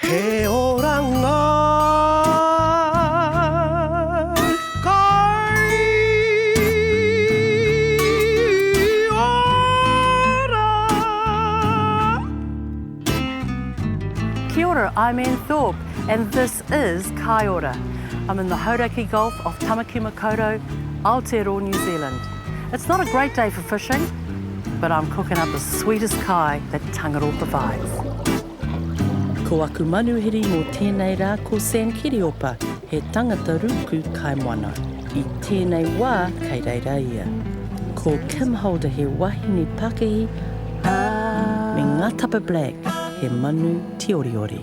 He oranga kai ora. Kia ora, I'm Ann Thorpe, and this is Kai Ora. I'm in the Hauraki Gulf off Tamaki Makaurau, Aotearoa, New Zealand. It's not a great day for fishing, but I'm cooking up the sweetest kai that Tangaroa provides. Ko aku manuhiri mō tēnei rā ko Sam Kiriopa, he tangata ruku kai moana. I tēnei wā kei reira ia. Ko Kim Holder he wahine Pākehī, me Ngatapa Black he manu tioriori.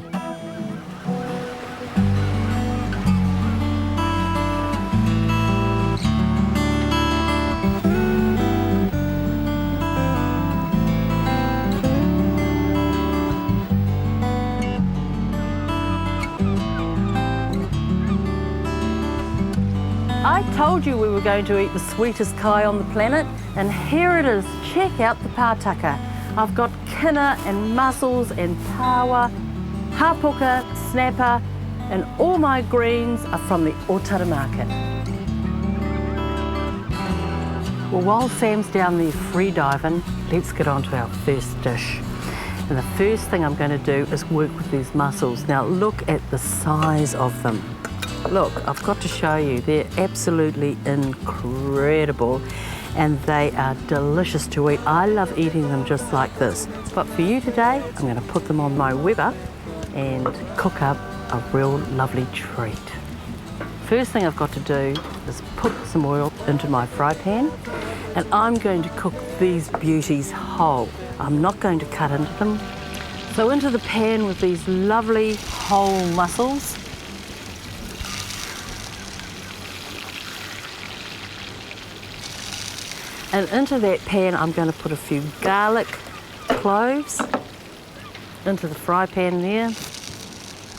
I told you we were going to eat the sweetest kai on the planet, and here it is. Check out the pātaka. I've got kina and mussels and paua, hapuka, snapper, and all my greens are from the Otara market. Well, while Sam's down there free diving, let's get on to our first dish. And the first thing I'm going to do is work with these mussels. Now look at the size of them. Look, I've got to show you, they're absolutely incredible and they are delicious to eat. I love eating them just like this. But for you today, I'm going to put them on my Weber and cook up a real lovely treat. First thing I've got to do is put some oil into my fry pan, and I'm going to cook these beauties whole. I'm not going to cut into them. So into the pan with these lovely whole mussels. And into that pan, I'm going to put a few garlic cloves into the fry pan there.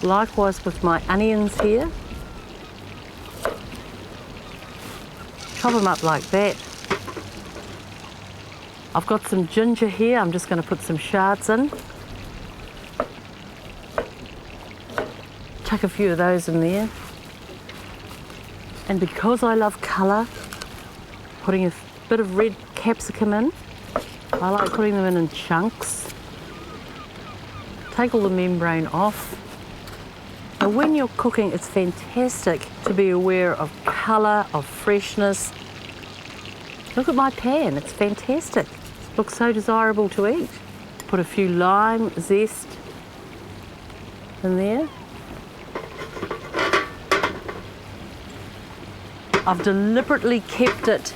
Likewise with my onions here. Chop them up like that. I've got some ginger here. I'm just going to put some shards in. Chuck a few of those in there. And because I love colour, putting a bit of red capsicum in. I like putting them in chunks. Take all the membrane off. Now when you're cooking, it's fantastic to be aware of colour, of freshness. Look at my pan, it's fantastic. Looks so desirable to eat. Put a few lime zest in there. I've deliberately kept it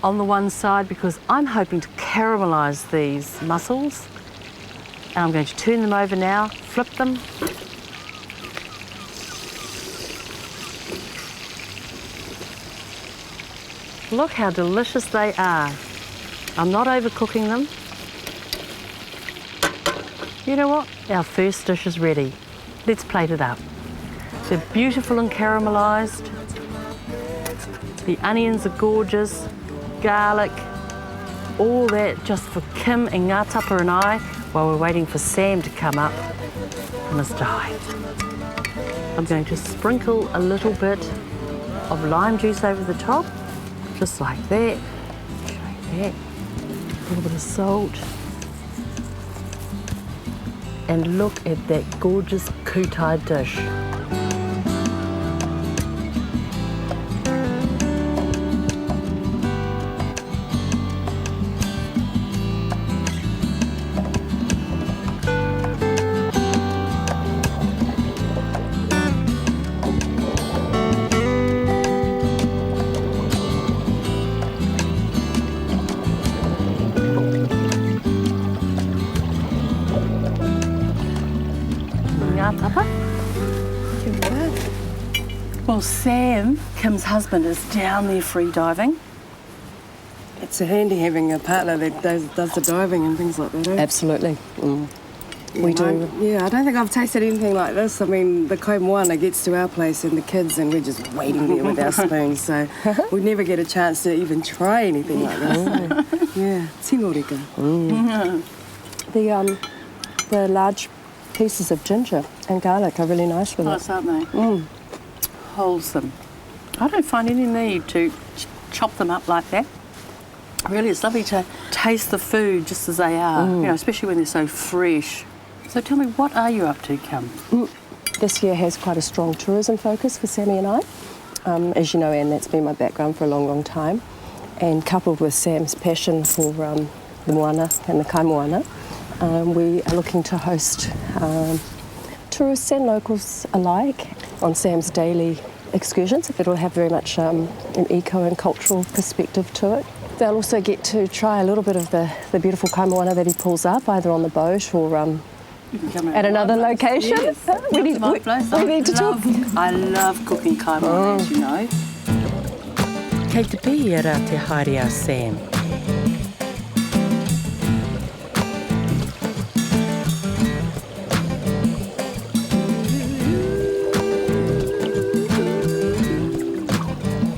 on the one side because I'm hoping to caramelise these mussels. And I'm going to turn them over now, flip them. Look how delicious they are. I'm not overcooking them. You know what? Our first dish is ready. Let's plate it up. They're beautiful and caramelised. The onions are gorgeous. Garlic, all that just for Kim and Ngatapa and I while we're waiting for Sam to come up from his dive. I'm going to sprinkle a little bit of lime juice over the top, just like that. Show you that. A little bit of salt. And look at that gorgeous kutai dish. Well, Sam, Kim's husband, is down there free diving. It's handy having a partner that does the diving and things like that, eh? Absolutely. Yeah, We do. I don't think I've tasted anything like this. I mean, the kai moana gets to our place and the kids and we're just waiting there with our spoons, so we never get a chance to even try anything like this. So, yeah, tingorika. The large pieces of ginger and garlic are really nice with it. Nice, aren't they? Wholesome. I don't find any need to chop them up like that. Really, it's lovely to taste the food just as they are, you know, especially when they're so fresh. So tell me, what are you up to, Cam? This year has quite a strong tourism focus for Sammy and I. As you know, Anne, that's been my background for a long, long time. And coupled with Sam's passion for the moana and the kai moana, we are looking to host tourists and locals alike on Sam's daily excursions. It'll have very much an eco and cultural perspective to it. They'll also get to try a little bit of the beautiful kai moana that he pulls up, either on the boat or at another location. Yes. We need to talk. I love cooking kai moana, as you know. Kei te pihi ara te haere a Sam.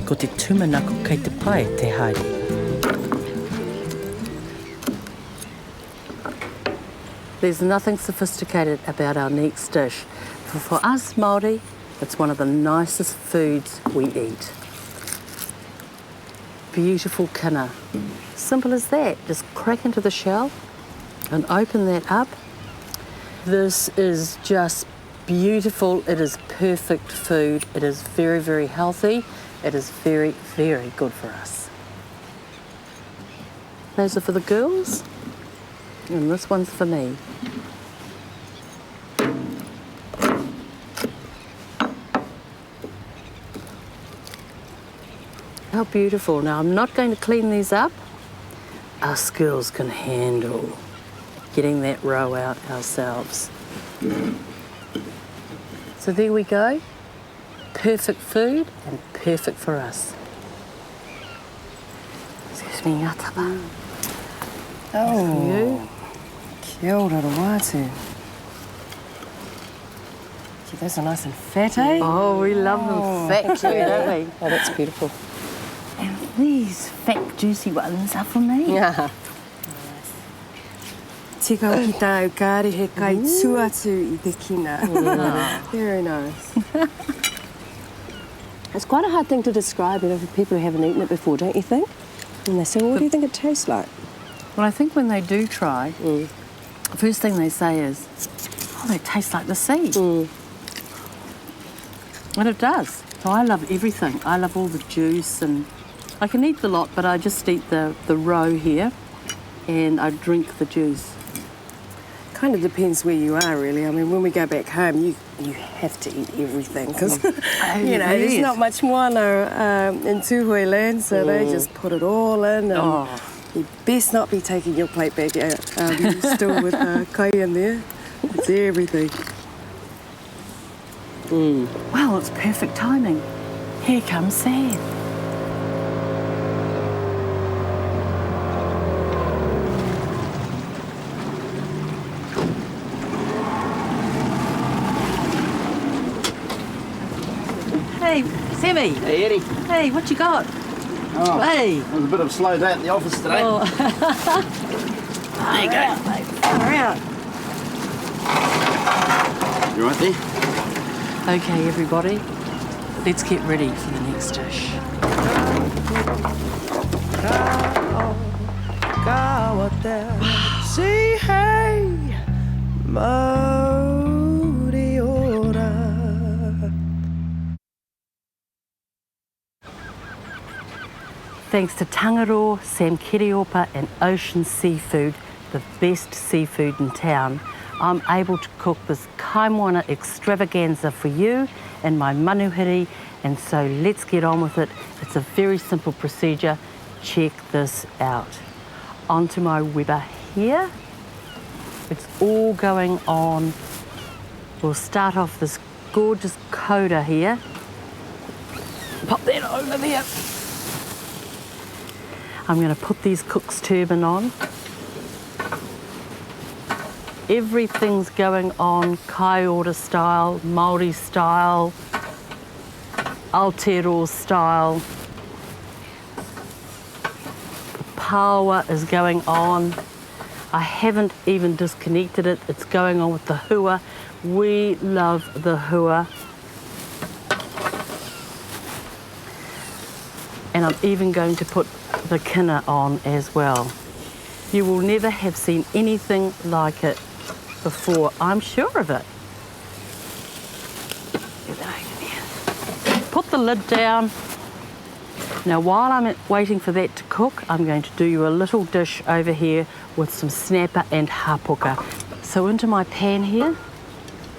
Ko te tumanako kei te pai te haere. There's nothing sophisticated about our next dish. For us Māori, it's one of the nicest foods we eat. Beautiful kina. Simple as that. Just crack into the shell and open that up. This is just beautiful. It is perfect food. It is very, very healthy. It is very, very good for us. Those are for the girls, and this one's for me. How beautiful. Now, I'm not going to clean these up. Us girls can handle getting that roe out ourselves. So there we go. Perfect food and perfect for us. Excuse me, ngā tapa. Oh, kia ora rawatu. Gee, those are nice and fat, eh? Oh, we love them fat too, don't we? Oh, that's beautiful. And these fat, juicy ones are for me. Yeah. Tika o ki tāu kārehe kai tuatu I te kina. Very nice. It's quite a hard thing to describe, you know, for people who haven't eaten it before, don't you think? And they say, well, what do you think it tastes like? Well, I think when they do try, the first thing they say is, oh, they taste like the sea. And it does. So I love everything. I love all the juice, and I can eat the lot, but I just eat the roe here and I drink the juice. Kind of depends where you are, really. I mean, when we go back home, you have to eat everything because, you know, there's not much moana in Tūhoe land, so they just put it all in. And you best not be taking your plate back out still with kai in there. It's everything. Well, it's perfect timing. Here comes Sam. Hey, Sammy. Hey, Eddie. Hey, what you got? Oh, Hey. it was a bit of a slow day at the office today. Oh. There you go, mate. Far out. You right there? Okay, everybody, let's get ready for the next dish. Ka o te si hei Māori ora. Thanks to Tangaro, Sam Kiriopa and Ocean Seafood, the best seafood in town, I'm able to cook this kai moana extravaganza for you and my manuhiri, and so let's get on with it. It's a very simple procedure. Check this out. Onto my Weber here. It's all going on. We'll start off this gorgeous coda here. Pop that over there. I'm going to put these cook's turban on. Everything's going on kai ora style, Māori style, Aotearoa style. The paua is going on. I haven't even disconnected it. It's going on with the hua. We love the hua. And I'm even going to put the kina on as well. You will never have seen anything like it before, I'm sure of it. Put the lid down. Now while I'm waiting for that to cook, I'm going to do you a little dish over here with some snapper and hapuka. So into my pan here,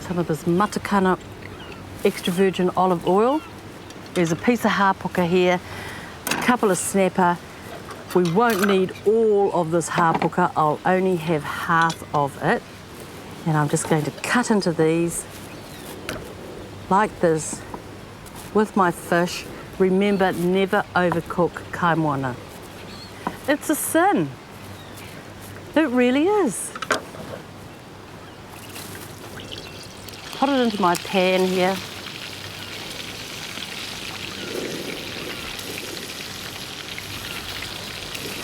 some of this matakana extra virgin olive oil. There's a piece of hapuka here, a couple of snapper. We won't need all of this hapuka, I'll only have half of it. And I'm just going to cut into these like this with my fish. Remember, never overcook kai moana. It's a sin. It really is. Put it into my pan here.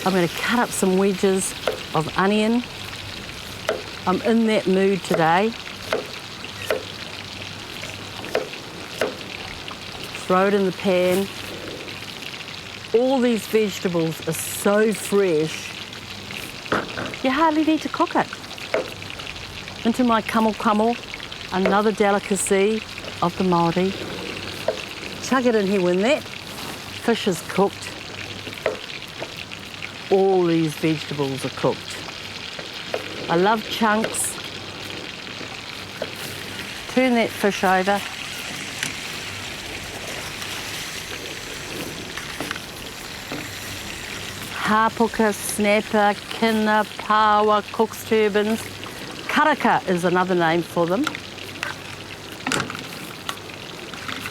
I'm going to cut up some wedges of onion. I'm in that mood today. Throw it in the pan. All these vegetables are so fresh, you hardly need to cook it. Into my kamo, another delicacy of the Māori. Chuck it in here when that fish is cooked. All these vegetables are cooked. I love chunks. Turn that fish over. Hapuka, snapper, kina, pawa, cook's turbans. Karaka is another name for them.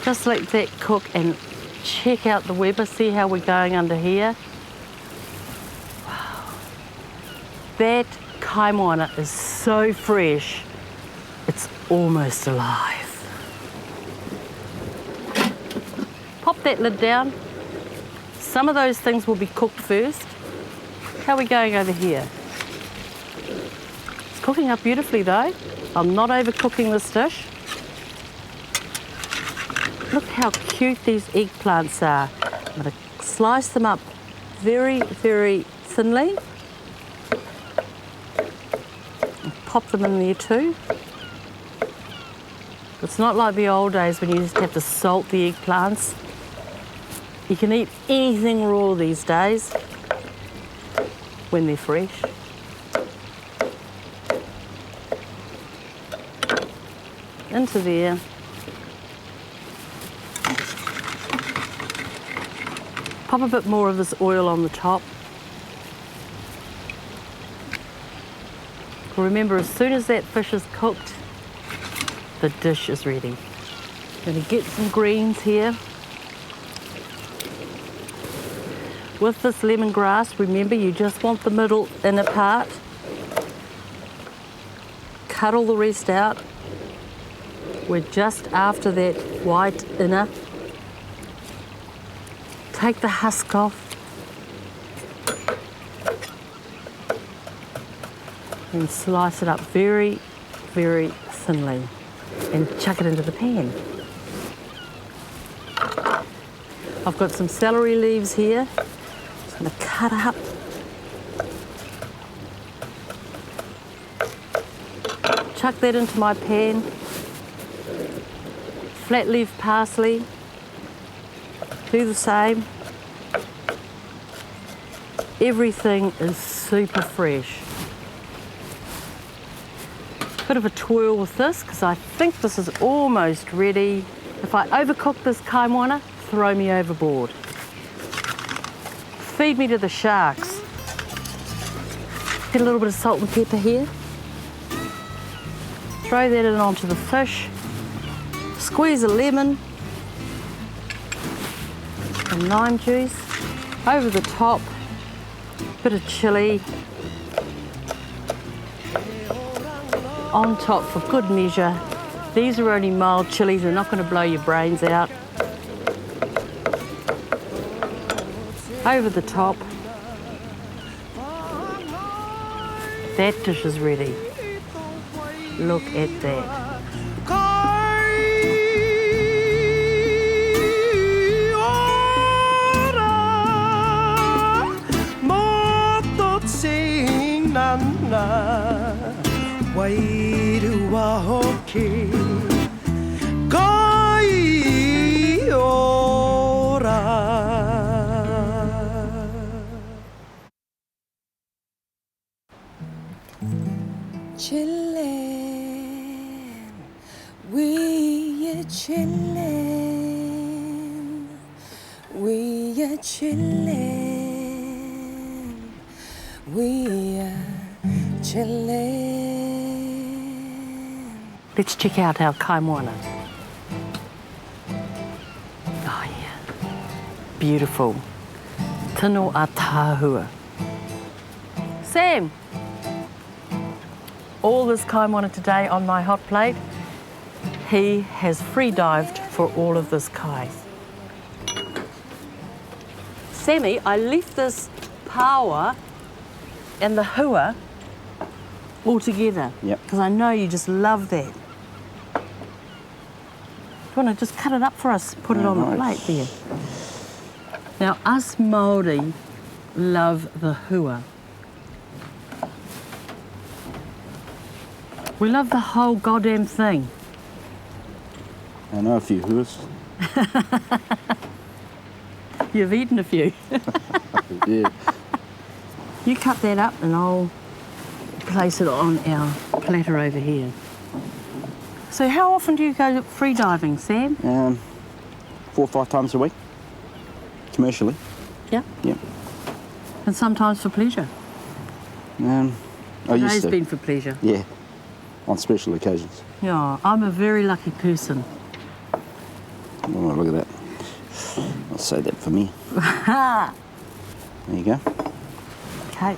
Just let that cook and check out the Weber. See how we're going under here. Wow. That kai moana is so fresh, it's almost alive. Pop that lid down. Some of those things will be cooked first. How are we going over here? It's cooking up beautifully though. I'm not overcooking this dish. Look how cute these eggplants are. I'm going to slice them up very, very thinly. And pop them in there too. It's not like the old days when you just have to salt the eggplants. You can eat anything raw these days when they're fresh. Into there. Pop a bit more of this oil on the top. Remember, as soon as that fish is cooked, the dish is ready. Gonna get some greens here. With this lemongrass, remember you just want the middle inner part. Cut all the rest out. We're just after that white inner. Take the husk off. And slice it up very, very thinly. And chuck it into the pan. I've got some celery leaves here. I'm going to cut up. Chuck that into my pan. Flat leaf parsley. Do the same. Everything is super fresh. Bit of a twirl with this because I think this is almost ready. If I overcook this kai moana, throw me overboard. Feed me to the sharks. Get a little bit of salt and pepper here. Throw that in onto the fish. Squeeze a lemon. Some lime juice. Over the top. Bit of chilli. On top for good measure. These are only mild chilies. They're not going to blow your brains out. Over the top. That dish is ready. Look at that. Chillin', we are chillin', we are chillin', we are chillin'. Let's check out our kaimoana. Oh yeah, beautiful. Tino a tāhua. Sam, all this kaimoana today on my hot plate, he has free dived for all of this kai. Sammy, I left this paua and the hua all together. Yep. Because I know you just love that. Do you want to just cut it up for us, put it on the plate there? Now, us Māori love the hua. We love the whole goddamn thing. I know a few huas. You've eaten a few. Yeah. You cut that up and I'll place it on our platter over here. So how often do you go free diving, Sam? 4 or 5 times a week, commercially. Yeah. Yep. And sometimes for pleasure. I used Today's to. been for pleasure. Yeah, on special occasions. Yeah, I'm a very lucky person. Oh, look at that. I'll say that for me. Ha! There you go. Okay.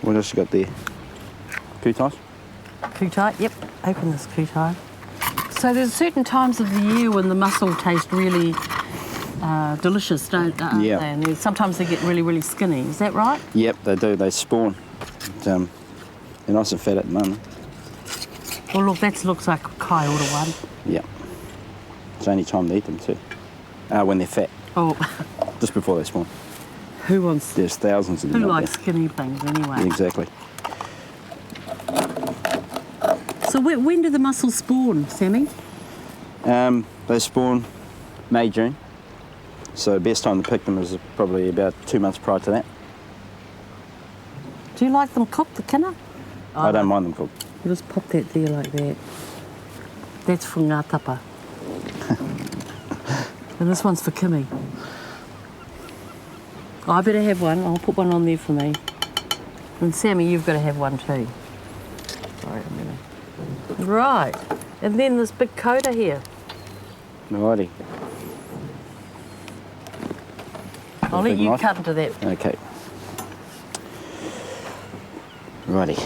What else you got there? Kutais? Kutai, yep. Open this kutai. So there's certain times of the year when the mussel taste really delicious, don't they? Yeah. And sometimes they get really, really skinny. Is that right? Yep, they do. They spawn. But, they're nice and fat at the moment. Well, look, that looks like kai order one. Yep. It's the only time they eat them too. When they're fat, Oh, just before they spawn. who wants? There's thousands of them Who out likes skinny things anyway? there. Exactly. So when do the mussels spawn, Sammy? They spawn May, June. So best time to pick them is probably about 2 months prior to that. Do you like them cooked, the kina? I don't mind them cooked. You just pop that there like that. That's for ngā tapa. And this one's for Kimmy. I better have one. I'll put one on there for me. And Sammy, you've got to have one too. Sorry, I'm gonna... Right. And then this big coda here. Alrighty. I'll let Big you knife? cut into that. Okay. Righty.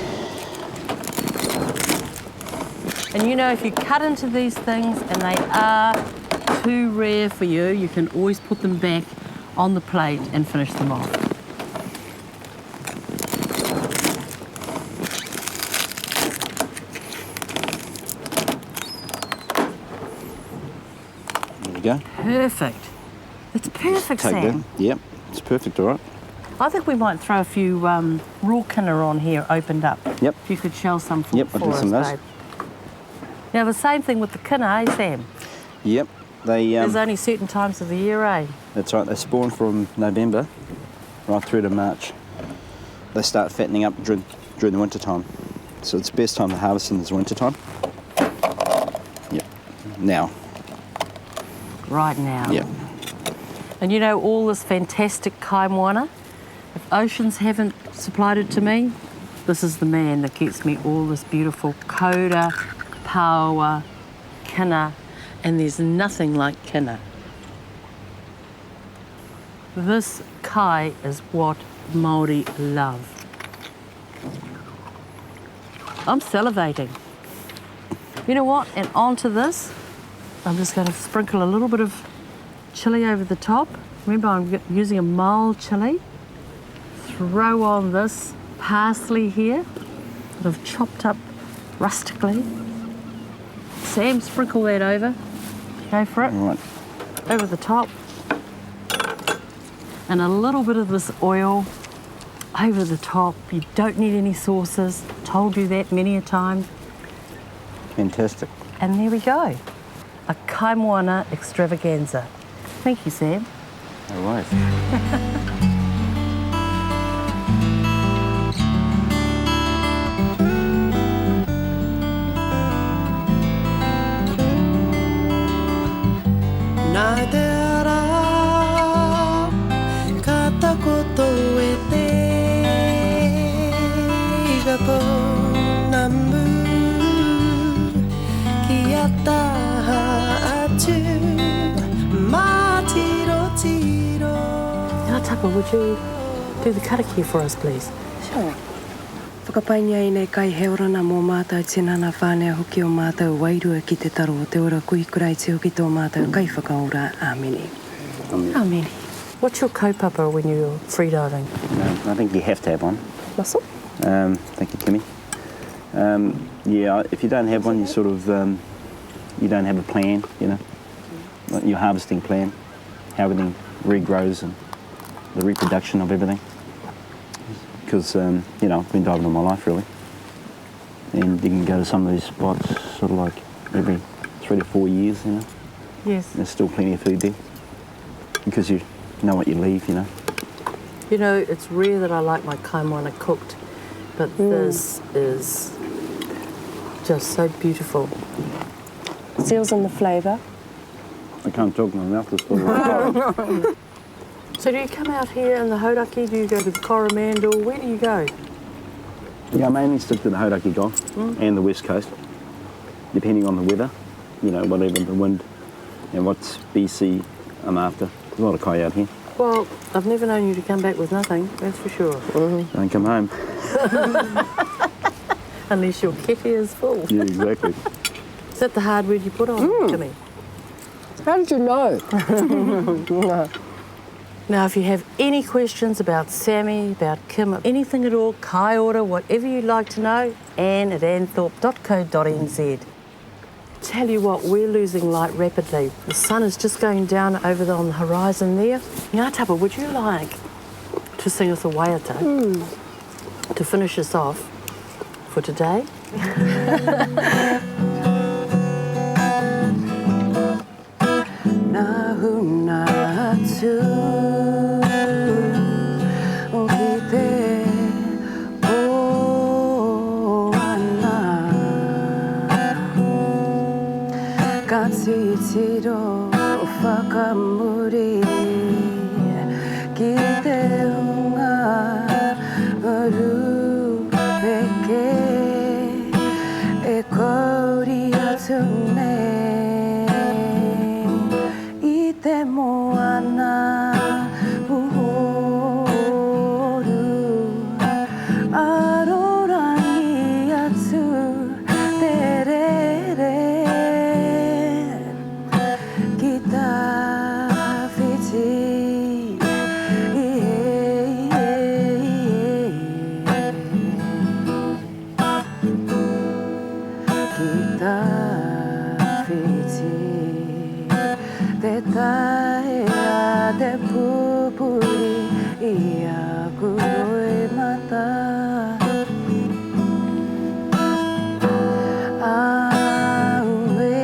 And you know, if you cut into these things and they are too rare for you, you can always put them back on the plate and finish them off. There we go. Perfect. It's perfect, Take Sam. that. Yep. It's perfect, all right. I think we might throw a few raw kina on here opened up. Yep. If you could shell some for, Yep, I'll for do us, some of those. babe. Now, the same thing with the kina, eh, Sam? Yep. They There's only certain times of the year, eh? that's right. They spawn from November right through to March. They start fattening up during the winter time. So it's the best time to harvest in is winter time. Yep. Now. Right now. Yep. And you know, all this fantastic kai moana, if Oceans haven't supplied it to me, this is the man that gets me all this beautiful koura, paua, kina, and there's nothing like kina. This kai is what Māori love. I'm salivating. You know what? And onto this, I'm just going to sprinkle a little bit of chilli over the top. Remember, I'm using a mild chilli. Throw on this parsley here that I've chopped up rustically. Sam, sprinkle that over. Go for it. All right. Over the top. And a little bit of this oil over the top. You don't need any sauces. Told you that many a time. Fantastic. And there we go. A kaimoana extravaganza. Thank you, Sam. No worries. Nā te ara ka takoto e te iga pōna mū ki a taha atu mā tiro tiro. Now, Tapa, would you do the karakia for us, please? Sure. Whakapaingia i nei kai heorana mō mātou tinana whānea hoki o mātou wairua ki te taro o te ora kuikurai te hoki tō mātou kai whakaora. Āmeni. Amen. What's your kaupapa when you're freediving? I think you have to have one. Muscle? Thank you, Kimmy. Yeah, if you don't have one, you sort of, you don't have a plan, you know, like your harvesting plan, how everything regrows and the reproduction of everything. Because, you know, I've been diving all my life, really. And you can go to some of these spots sort of like every 3 to 4 years, you know. Yes. There's still plenty of food there because you know what you leave, you know. You know, it's rare that I like my kaimoana cooked, but this is just so beautiful. Seals in the flavour. I can't talk, my mouth is full of So do you come out here in the Hauraki? Do you go to the Coromandel? Where do you go? Yeah, I mainly stick to the Hauraki Gulf and the West Coast, depending on the weather, you know, whatever the wind and what BC I'm after. There's a lot of kai out here. Well, I've never known you to come back with nothing, that's for sure. Don't come home. Unless your kete is full. Yeah, exactly. Is that the hard word you put on to me? How did you know? Now, if you have any questions about Sammy, about Kim, anything at all, kai ora, whatever you'd like to know, ann@anthorpe.co.nz. Tell you what, we're losing light rapidly. The sun is just going down over on the horizon there. Ngā Tapa, would you like to sing us a waiata to finish us off for today? Nā huna atu ki te oana ka titiro whakamuri ki te hunga rupeke e kauri atu nei i te moana uhoru arorangi atu te rere ki tā whiti ki tā whiti te tae a te pupuri i a kuroi mata aue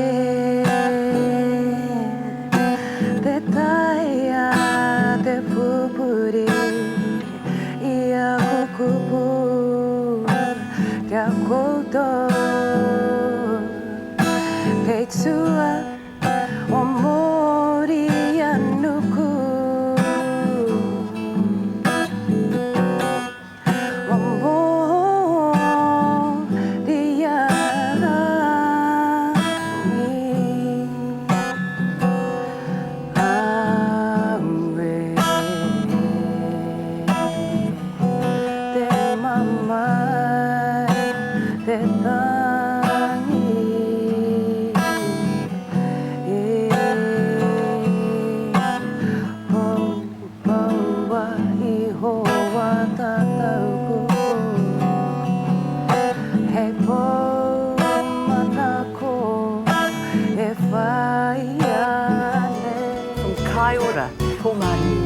te tae a te pupuri i a kukupu kia koutou kei tua o mori anuku o mori arani aue te mamai te tangi ora. Ko Martin.